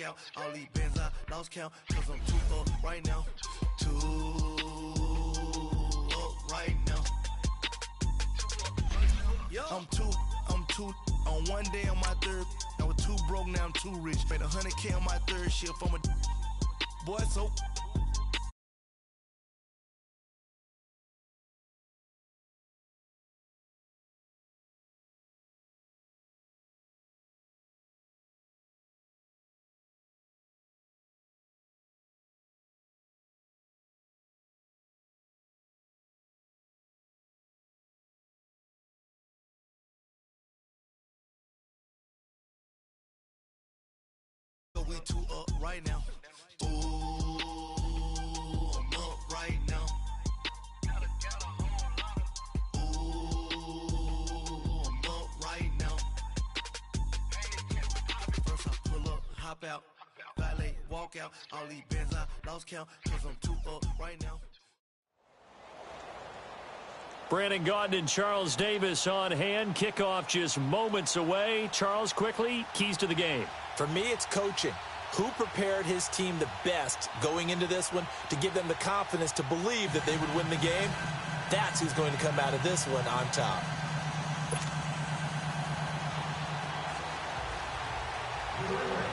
Out. All these bands I lost count, cause I'm too up right now. Too up right now. I'm too on one day on my third. I was too broke, now I'm too rich. Made 100K on my third shift. I'm a boy, so we too up right now. Ooh, I'm up right now. Ooh, I'm up right now. First I pull up, hop out, valet, walk out. All these bands I lost count, cause I'm too up right now. Brandon Gaudin and Charles Davis on hand. Kickoff just moments away. Charles, quickly, keys to the game. For me, it's coaching. Who prepared his team the best going into this one to give them the confidence to believe that they would win the game? That's who's going to come out of this one on top.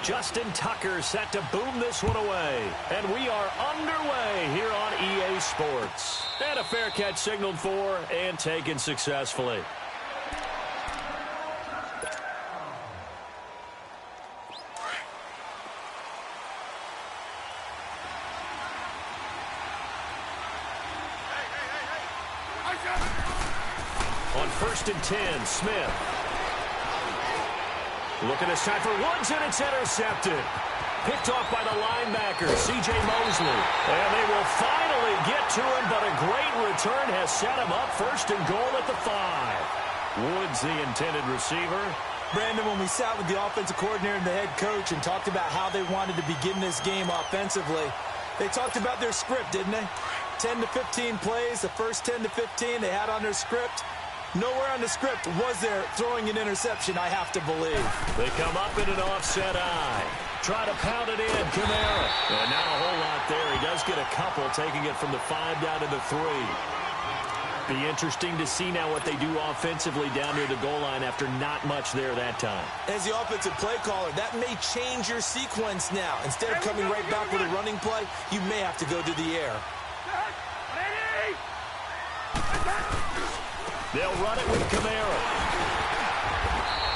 Justin Tucker set to boom this one away. And we are underway here on EA Sports. And a fair catch signaled for and taken successfully. On 1st and 10, Smith. Looking this time for Woods, and it's intercepted. Picked off by the linebacker, C.J. Mosley. And they will finally get to him, but a great return has set him up 1st and goal at the 5. Woods, the intended receiver. Brandon, when we sat with the offensive coordinator and the head coach and talked about how they wanted to begin this game offensively, they talked about their script, didn't they? 10 to 15 plays, the first 10 to 15 they had on their script. Nowhere on the script was there throwing an interception, I have to believe. They come up in an offset eye. Try to pound it in, Kamara. And not a whole lot there. He does get a couple, taking it from the 5 down to the 3. Be interesting to see now what they do offensively down near the goal line after not much there that time. As the offensive play caller, that may change your sequence now. Instead of coming right back with a running play, you may have to go to the air. They'll run it with Kamara.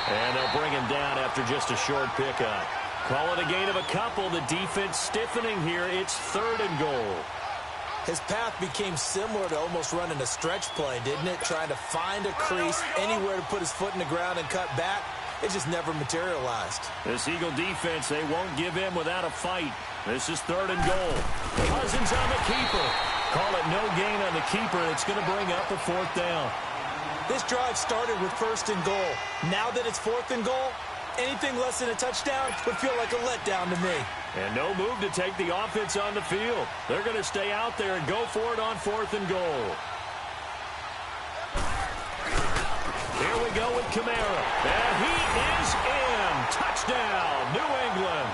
And they'll bring him down after just a short pickup. Call it a gain of a couple. The defense stiffening here. It's 3rd and goal. His path became similar to almost running a stretch play, didn't it? Trying to find a crease, anywhere to put his foot in the ground and cut back. It just never materialized. This Eagle defense, they won't give in without a fight. This is 3rd and goal. Cousins on the keeper. Call it no gain on the keeper, and it's going to bring up a 4th down. This drive started with 1st and goal. Now that it's 4th and goal, anything less than a touchdown would feel like a letdown to me. And no move to take the offense on the field. They're going to stay out there and go for it on 4th and goal. Here we go with Kamara. And he is in. Touchdown, New England.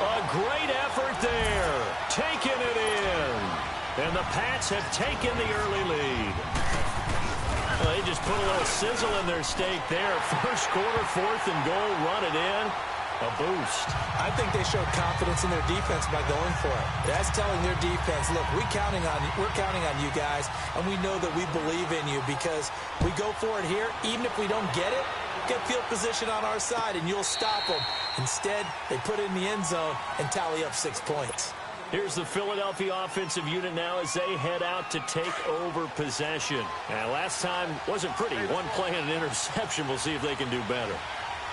A great effort there. Taking it in. And the Pats have taken the early lead. Well, they just put a little sizzle in their steak there. 1st quarter, 4th and goal, run it in. A boost. I think they showed confidence in their defense by going for it. That's telling their defense, look, we're counting on you guys, and we know that we believe in you because we go for it here. Even if we don't get it, get field position on our side, and you'll stop them. Instead, they put it in the end zone and tally up 6 points. Here's the Philadelphia offensive unit now as they head out to take over possession. And last time wasn't pretty. One play and an interception. We'll see if they can do better.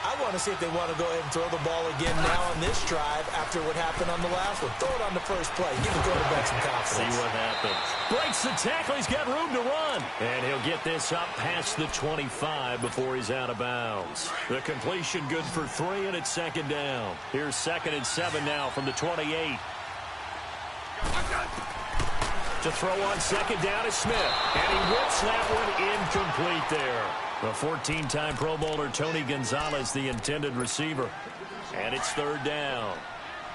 I want to see if they want to go ahead and throw the ball again now on this drive after what happened on the last one. Throw it on the first play. Give the quarterback some confidence. See what happens. Breaks the tackle. He's got room to run. And he'll get this up past the 25 before he's out of bounds. The completion good for 3, and it's second down. Here's 2nd and 7 now from the 28. To throw on second down is Smith. And he whips that one incomplete there. The 14-time Pro Bowler Tony Gonzalez, the intended receiver. And it's 3rd down.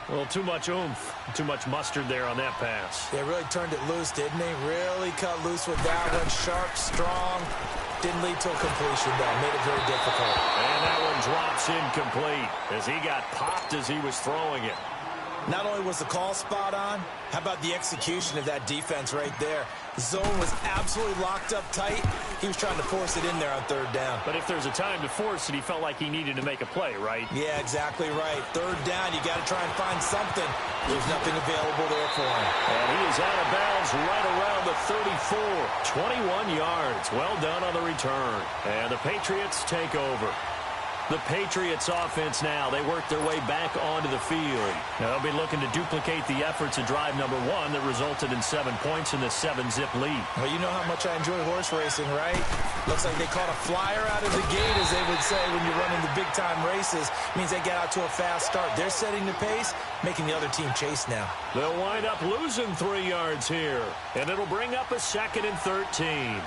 Well, too much oomph, too much mustard there on that pass. They really turned it loose, didn't they? Really cut loose with that one. Sharp, strong. Didn't lead to a completion, though. Made it very difficult. And that one drops incomplete as he got popped as he was throwing it. Not only was the call spot on, how about the execution of that defense right there? The zone was absolutely locked up tight. He was trying to force it in there on 3rd down. But if there's a time to force it, he felt like he needed to make a play, right? Yeah, exactly right. 3rd down, you got to try and find something. There's nothing available there for him. And he is out of bounds right around the 34. 21 yards. Well done on the return. And the Patriots take over. The Patriots offense now, they work their way back onto the field. Now they'll be looking to duplicate the efforts of drive number 1 that resulted in 7 points in the 7-zip lead. Well, you know how much I enjoy horse racing, right? Looks like they caught a flyer out of the gate, as they would say when you're running the big-time races. Means they get out to a fast start. They're setting the pace, making the other team chase now. They'll wind up losing 3 yards here, and it'll bring up a 2nd and 13.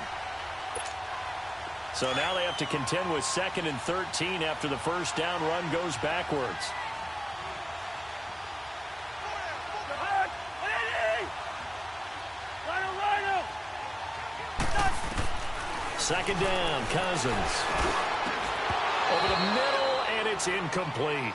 So now they have to contend with 2nd and 13 after the first down run goes backwards. Second down, Cousins. Over the middle, and it's incomplete.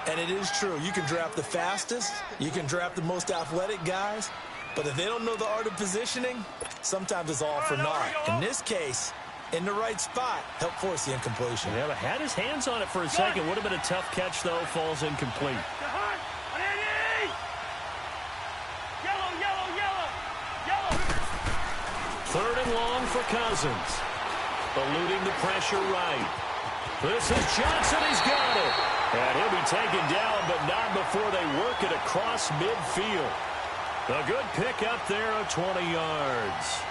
And it is true. You can draft the fastest. You can draft the most athletic guys. But if they don't know the art of positioning, sometimes it's all for naught. In this case, in the right spot, help force the incompletion. Yeah, but had his hands on it for a second. Would have been a tough catch, though. Falls incomplete. Third and long for Cousins. Eluding the pressure right. This is Johnson. He's got it. And he'll be taken down, but not before they work it across midfield. A good pick up there of 20 yards.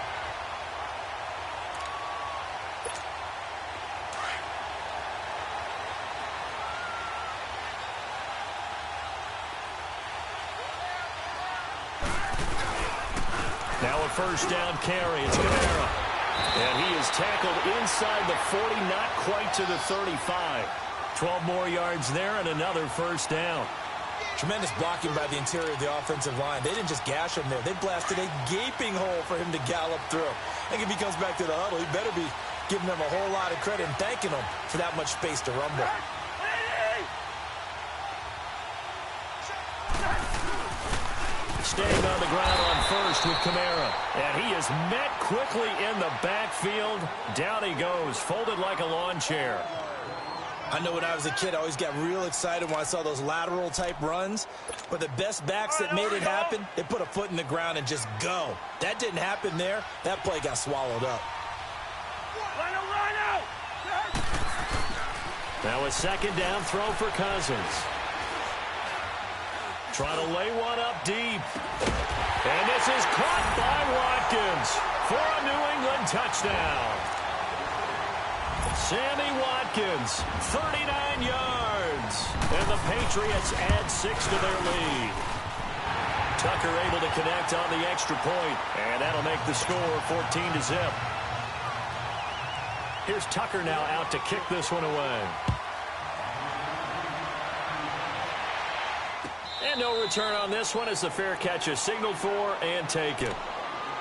Now a first down carry. It's Kamara. And he is tackled inside the 40, not quite to the 35. 12 more yards there and another first down. Tremendous blocking by the interior of the offensive line. They didn't just gash him there. They blasted a gaping hole for him to gallop through. I think if he comes back to the huddle, he better be giving them a whole lot of credit and thanking them for that much space to rumble. Staying on the ground on first with Kamara. And he is met quickly in the backfield. Down he goes, folded like a lawn chair. I know when I was a kid, I always got real excited when I saw those lateral-type runs. But the best backs that made it happen, they put a foot in the ground and just go. That didn't happen there. That play got swallowed up. Now a second down throw for Cousins. Trying to lay one up deep. And this is caught by Watkins for a New England touchdown. Sammy Watkins, 39 yards. And the Patriots add 6 to their lead. Tucker able to connect on the extra point. And that'll make the score 14-0. Here's Tucker now out to kick this one away. And no return on this one as the fair catch is signaled for and taken.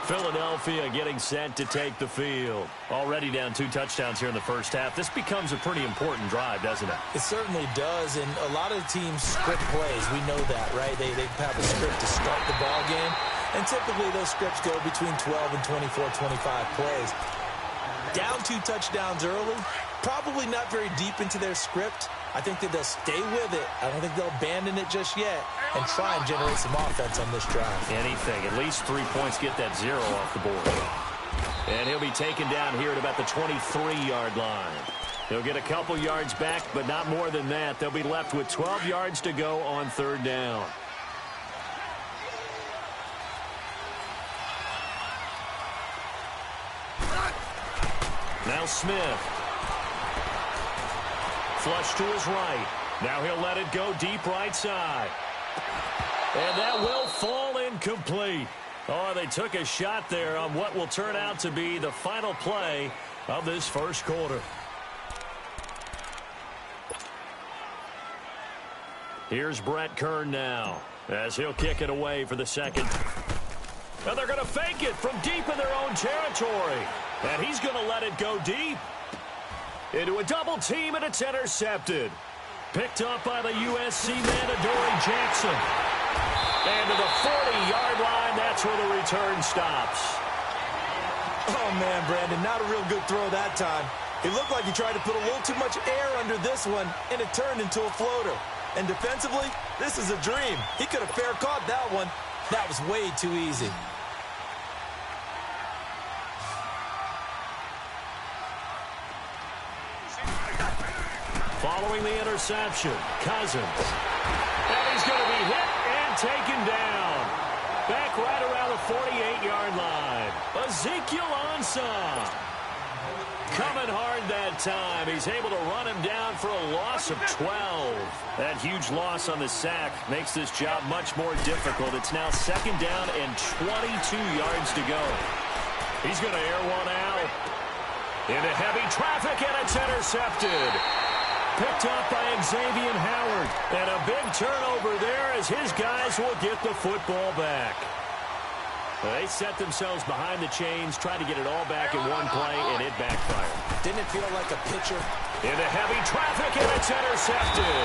Philadelphia getting set to take the field. Already down 2 touchdowns here in the first half. This becomes a pretty important drive, doesn't it? It certainly does, and a lot of teams script plays. We know that, right? They have a script to start the ball game, and typically those scripts go between 12 and 24, 25 plays. Down 2 touchdowns early, probably not very deep into their script. I think that they'll stay with it. I don't think they'll abandon it just yet and try and generate some offense on this drive. Anything. At least 3 points, get that 0 off the board. And he'll be taken down here at about the 23-yard line. He'll get a couple yards back, but not more than that. They'll be left with 12 yards to go on third down. Now Smith. Flush to his right. Now he'll let it go deep right side. And that will fall incomplete. Oh, they took a shot there on what will turn out to be the final play of this first quarter. Here's Brett Kern now as he'll kick it away for the second. And they're going to fake it from deep in their own territory. And he's going to let it go deep. Into a double team, and it's intercepted. Picked up by the USC man, Adoree Jackson. And to the 40-yard line, that's where the return stops. Oh, man, Brandon, not a real good throw that time. It looked like he tried to put a little too much air under this one, and it turned into a floater. And defensively, this is a dream. He could have fair caught that one. That was way too easy. Following the interception, Cousins. And he's going to be hit and taken down. Back right around the 48-yard line. Ezekiel Ansah. Coming hard that time. He's able to run him down for a loss of 12. That huge loss on the sack makes this job much more difficult. It's now second down and 22 yards to go. He's going to air one out. Into heavy traffic, and it's intercepted. Picked up by Xavier Howard. And a big turnover there as his guys will get the football back. They set themselves behind the chains, tried to get it all back in one play, and it backfired. Didn't it feel like a pitcher? Into heavy traffic, and it's intercepted.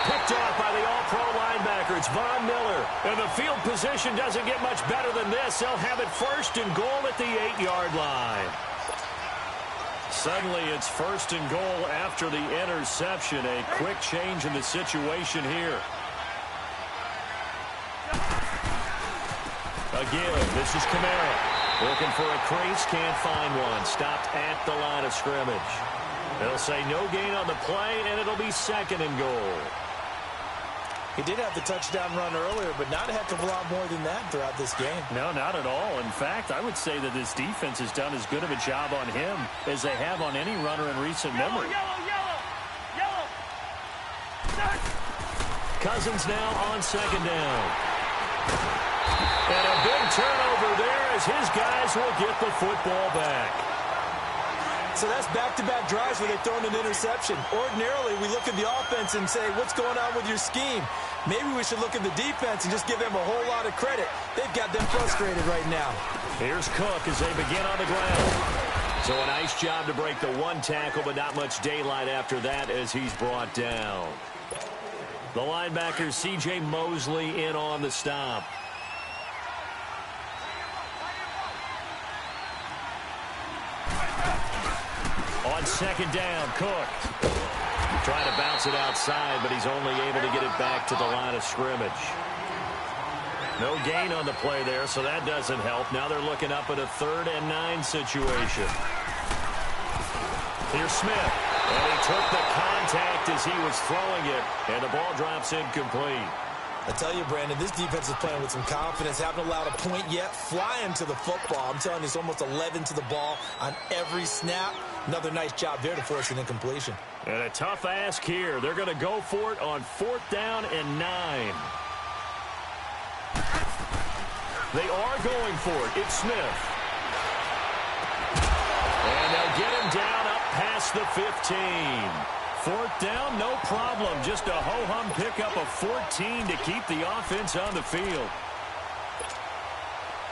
Picked off by the all-pro linebacker. It's Von Miller. And the field position doesn't get much better than this. They'll have it first and goal at the 8-yard line. Suddenly, it's first and goal after the interception. A quick change in the situation here. Again, this is Kamara. Looking for a crease, can't find one. Stopped at the line of scrimmage. They'll say no gain on the play, and it'll be second and goal. He did have the touchdown run earlier, but not a heck of a lot more than that throughout this game. No, not at all. In fact, I would say that this defense has done as good of a job on him as they have on any runner in recent memory. Yellow. Cousins now on second down. And a big turnover there as his guys will get the football back. So that's back-to-back drives where they've thrown an interception. Ordinarily, we look at the offense and say, what's going on with your scheme? Maybe we should look at the defense and just give them a whole lot of credit. They've got them frustrated right now. Here's Cook as they begin on the ground. So a nice job to break the one tackle, but not much daylight after that as he's brought down. The linebacker, C.J. Mosley, in on the stop. On second down, Cook. Trying to bounce it outside, but he's only able to get it back to the line of scrimmage. No gain on the play there, so that doesn't help. Now they're looking up at a 3rd and 9 situation. Here's Smith. And he took the contact as he was throwing it, and the ball drops incomplete. I tell you, Brandon, this defense is playing with some confidence. Haven't allowed a point yet. Flying to the football. I'm telling you, it's almost 11 to the ball on every snap. Another nice job there to force an incompletion. And a tough ask here. They're going to go for it on 4th down and 9. They are going for it. It's Smith. And they'll get him down up past the 15. 4th down, no problem. Just a ho-hum pickup of 14 to keep the offense on the field.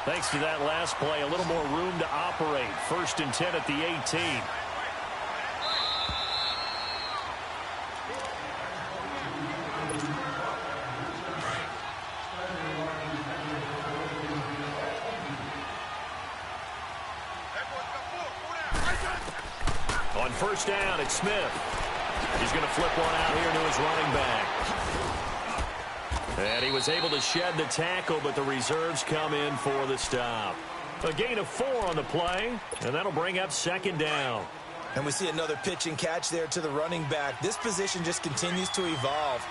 Thanks to that last play, a little more room to operate. 1st and 10 at the 18. On 1st down, it's Smith. He's going to flip one out here to his running back. And he was able to shed the tackle, but the reserves come in for the stop. A gain of 4 on the play, and that'll bring up 2nd down. And we see another pitch and catch there to the running back. This position just continues to evolve.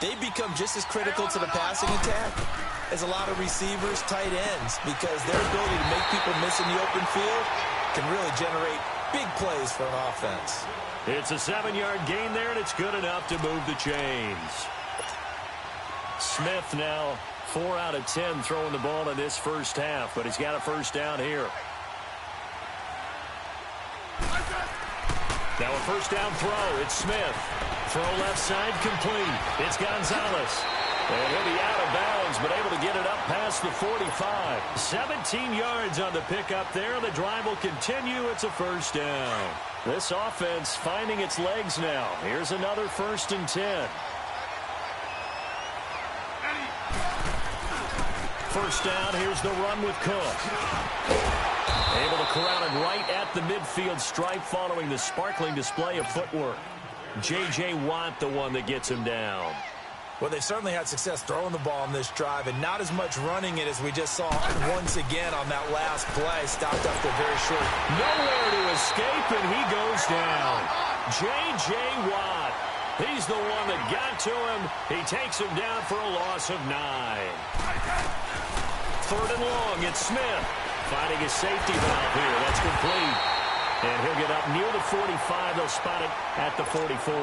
They become just as critical to the passing attack as a lot of receivers, tight ends, because their ability to make people miss in the open field can really generate big plays for an offense. It's a 7-yard gain there, and it's good enough to move the chains. Smith now 4 out of 10 throwing the ball in this first half, but he's got a first down here. Now a first down throw. It's Smith. Throw left side complete. It's Gonzalez. And he'll be out of bounds, but able to get it up past the 45. 17 yards on the pickup there. The drive will continue. It's a first down. This offense finding its legs now. Here's another 1st and 10. First down. Here's the run with Cook. Able to corral it right at the midfield stripe following the sparkling display of footwork. J.J. Watt, the one that gets him down. Well, they've certainly had success throwing the ball in this drive, and not as much running it as we just saw once again on that last play. Stopped after very short. Nowhere to escape, and he goes down. J.J. Watt. He's the one that got to him. He takes him down for a loss of 9. 3rd and long. It's Smith. Finding his safety valve here. That's complete. And he'll get up near the 45. They'll spot it at the 44.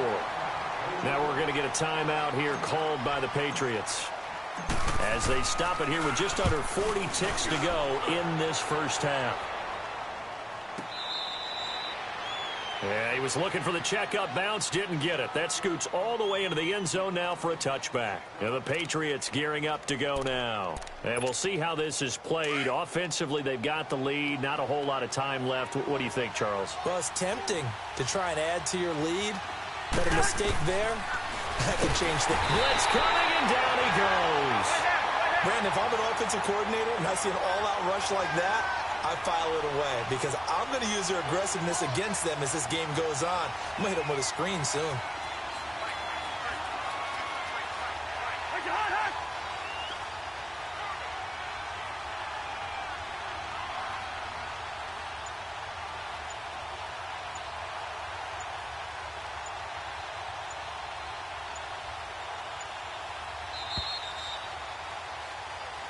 Now we're going to get a timeout here called by the Patriots as they stop it here with just under 40 ticks to go in this first half. Yeah, he was looking for the checkup bounce, didn't get it. That scoots all the way into the end zone now for a touchback. And the Patriots gearing up to go now. And we'll see how this is played. Offensively, they've got the lead. Not a whole lot of time left. What do you think, Charles? Well, it's tempting to try and add to your lead. But a mistake there, that could change things. Blitz coming, and down he goes. Brandon, if I'm an offensive coordinator and I see an all-out rush like that, I file it away because I'm going to use their aggressiveness against them as this game goes on. I'm going to hit them with a screen soon.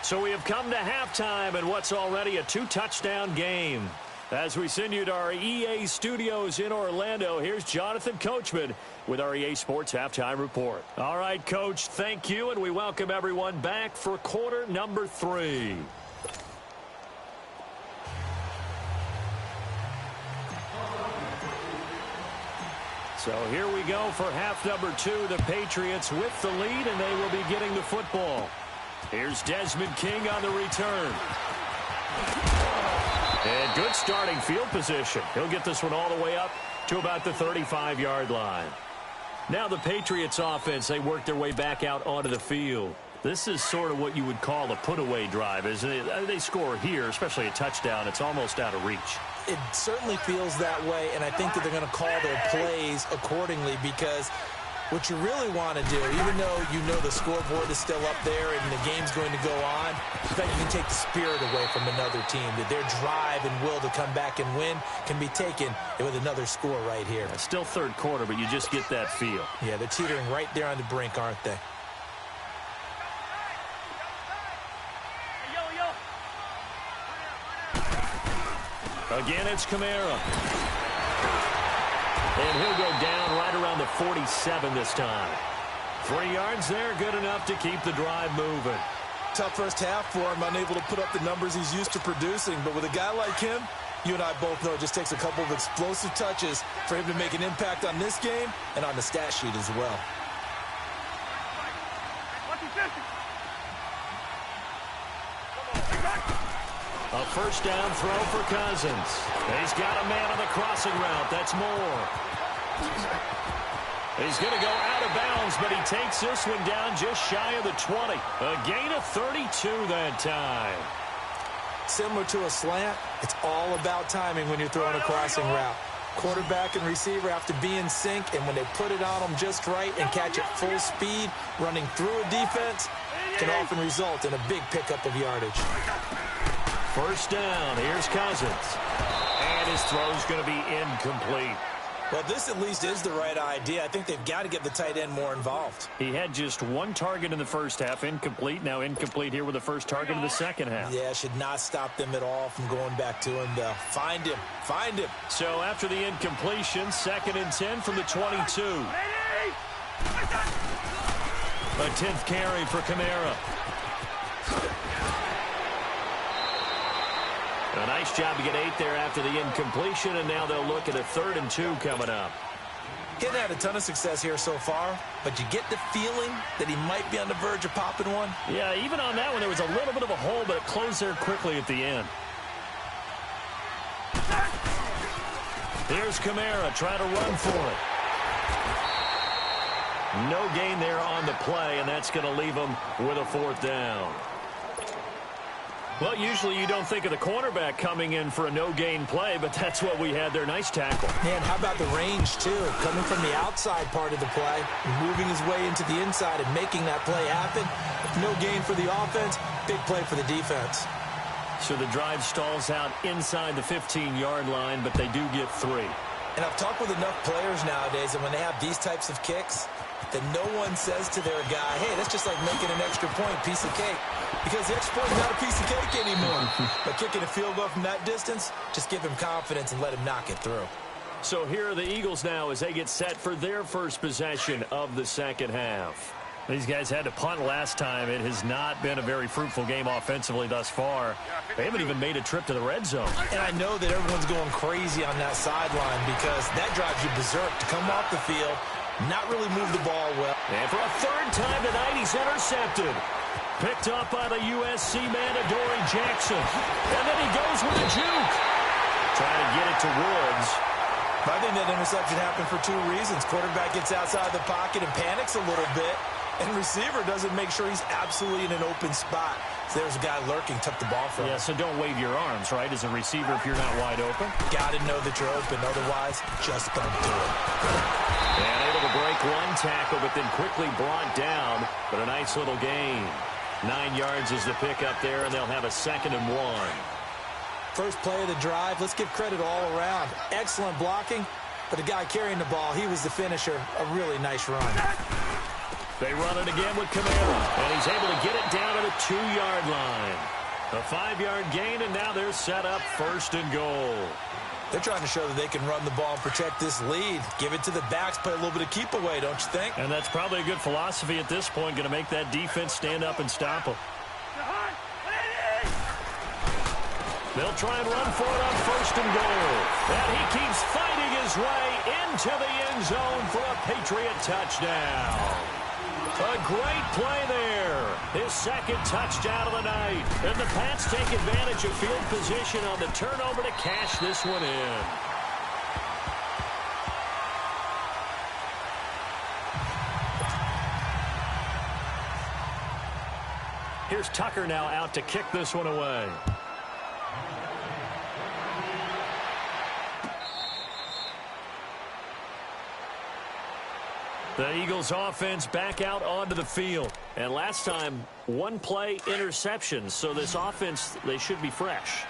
So we have come to halftime in what's already a 2-touchdown game. As we send you to our EA studios in Orlando, here's Jonathan Coachman with our EA Sports Halftime Report. All right, Coach, thank you, and we welcome everyone back for quarter number 3. So here we go for half number 2. The Patriots with the lead, and they will be getting the football. Here's Desmond King on the return. And good starting field position. He'll get this one all the way up to about the 35-yard line. Now the Patriots offense, they work their way back out onto the field. This is sort of what you would call a put-away drive, isn't it? They score here, especially a touchdown. It's almost out of reach. It certainly feels that way, and I think that they're going to call their plays accordingly because what you really want to do, even though you know the scoreboard is still up there and the game's going to go on, is that you can take the spirit away from another team, that their drive and will to come back and win can be taken with another score right here. It's still third quarter, but you just get that feel. Yeah, they're teetering right there on the brink, aren't they? Again, it's Kamara. And he'll go down right around the 47 this time. 3 yards there, good enough to keep the drive moving. Tough first half for him, unable to put up the numbers he's used to producing. But with a guy like him, you and I both know it just takes a couple of explosive touches for him to make an impact on this game and on the stat sheet as well. A first down throw for Cousins. He's got a man on the crossing route. That's Moore. He's going to go out of bounds, but he takes this one down just shy of the 20. A gain of 32 that time. Similar to a slant, it's all about timing when you're throwing a crossing route. Quarterback and receiver have to be in sync, and when they put it on them just right and catch it full speed, running through a defense can often result in a big pickup of yardage. First down. Here's Cousins. And his throw's going to be incomplete. Well, this at least is the right idea. I think they've got to get the tight end more involved. He had just one target in the first half, incomplete. Now incomplete here with the first target of the second half. Yeah, should not stop them at all from going back to him, though. Find him. Find him. So after the incompletion, 2nd and 10 from the 22. A 10th carry for Kamara. A nice job to get 8 there after the incompletion, and now they'll look at a 3rd and 2 coming up. He hasn't had a ton of success here so far, but you get the feeling that he might be on the verge of popping one. Yeah, even on that one, there was a little bit of a hole, but it closed there quickly at the end. Here's Kamara trying to run for it. No gain there on the play, and that's going to leave him with a 4th down. Well, usually you don't think of the cornerback coming in for a no-gain play, but that's what we had there. Nice tackle. Man, how about the range, too? Coming from the outside part of the play, moving his way into the inside and making that play happen. No gain for the offense, big play for the defense. So the drive stalls out inside the 15-yard line, but they do get 3. And I've talked with enough players nowadays, and when they have these types of kicks, that no one says to their guy, hey, that's just like making an extra point, piece of cake. Because the extra point is not a piece of cake anymore. But kicking a field goal from that distance, just give him confidence and let him knock it through. So here are the Eagles now as they get set for their first possession of the second half. These guys had to punt last time. It has not been a very fruitful game offensively thus far. They haven't even made a trip to the red zone. And I know that everyone's going crazy on that sideline because that drives you berserk to come off the field, not really move the ball well. And for a 3rd time tonight, he's intercepted. Picked up by the USC man, Adoree Jackson. And then he goes with a juke. Trying to get it to Woods. I think that interception happened for 2 reasons. Quarterback gets outside the pocket and panics a little bit. And receiver doesn't make sure he's absolutely in an open spot. So there's a guy lurking, took the ball from him. Yeah, so don't wave your arms, right, as a receiver if you're not wide open. Got to know that you're open. Otherwise, just don't do it. And able to break one tackle, but then quickly brought down. But a nice little gain. 9 yards is the pickup there, and they'll have a 2nd and 1. First play of the drive. Let's give credit all around. Excellent blocking. But the guy carrying the ball, he was the finisher. A really nice run. They run it again with Kamara, and he's able to get it down to the 2-yard line. A 5-yard gain, and now they're set up 1st and goal. They're trying to show that they can run the ball and protect this lead. Give it to the backs, play a little bit of keep away, don't you think? And that's probably a good philosophy at this point, going to make that defense stand up and stop them. They'll try and run for it on 1st and goal. And he keeps fighting his way into the end zone for a Patriot touchdown. A great play there. His 2nd touchdown of the night. And the Pats take advantage of field position on the turnover to cash this one in. Here's Tucker now out to kick this one away. The Eagles offense back out onto the field. And last time, 1 play interception. So this offense, they should be fresh.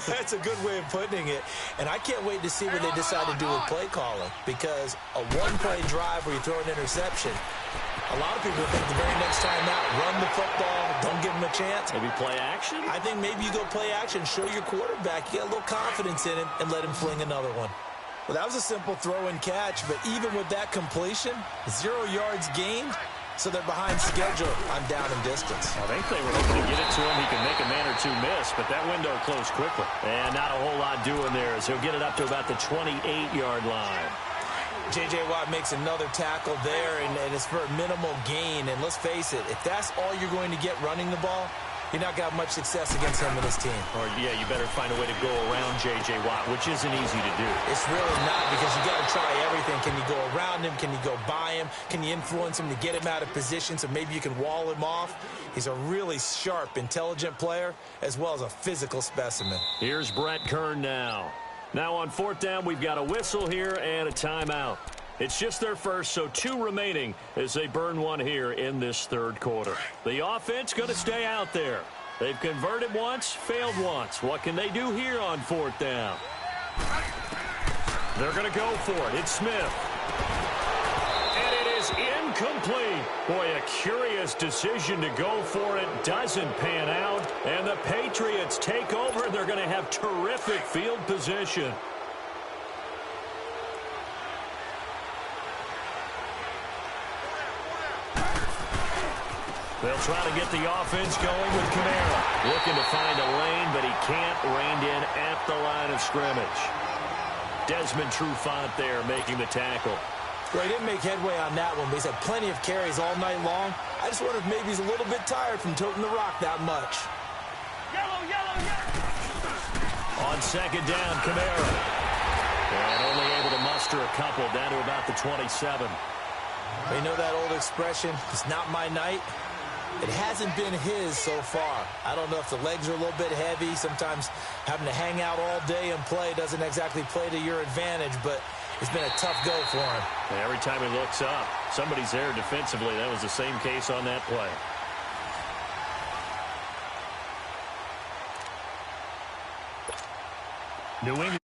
That's a good way of putting it. And I can't wait to see what they decide to do with play calling. Because a 1-play drive where you throw an interception, a lot of people think the very next time out, run the football, don't give them a chance. Maybe play action? I think maybe you go play action, show your quarterback, you get a little confidence in him, and let him fling another one. Well, that was a simple throw and catch, but even with that completion, 0 yards gained, so they're behind schedule on down and distance. I think they were hoping to get it to him. He could make a man or 2 miss, but that window closed quickly. And not a whole lot doing there as he'll get it up to about the 28-yard line. J.J. Watt makes another tackle there, and it's for a minimal gain. And let's face it, if that's all you're going to get running the ball, you're not going to have much success against him and his team. Or, yeah, you better find a way to go around J.J. Watt, which isn't easy to do. It's really not, because you got to try everything. Can you go around him? Can you go by him? Can you influence him to get him out of position so maybe you can wall him off? He's a really sharp, intelligent player, as well as a physical specimen. Here's Brett Kern now. Now on 4th down, we've got a whistle here and a timeout. It's just their first, so 2 remaining as they burn one here in this 3rd quarter. The offense going to stay out there. They've converted once, failed once. What can they do here on 4th down? They're going to go for it. It's Smith. And it is incomplete. Boy, a curious decision to go for it. Doesn't pan out. And the Patriots take over. They're going to have terrific field position. They'll try to get the offense going with Kamara. Looking to find a lane, but he can't. Reined in at the line of scrimmage. Desmond Trufant there making the tackle. Well, he didn't make headway on that one, but he's had plenty of carries all night long. I just wonder if maybe he's a little bit tired from toting the rock that much. Yellow, yellow, yellow. On 2nd down, Kamara. And only able to muster a couple down to about the 27. You know that old expression, it's not my night? It hasn't been his so far. I don't know if the legs are a little bit heavy. Sometimes having to hang out all day and play doesn't exactly play to your advantage, but it's been a tough go for him. And every time he looks up, somebody's there defensively. That was the same case on that play. New England.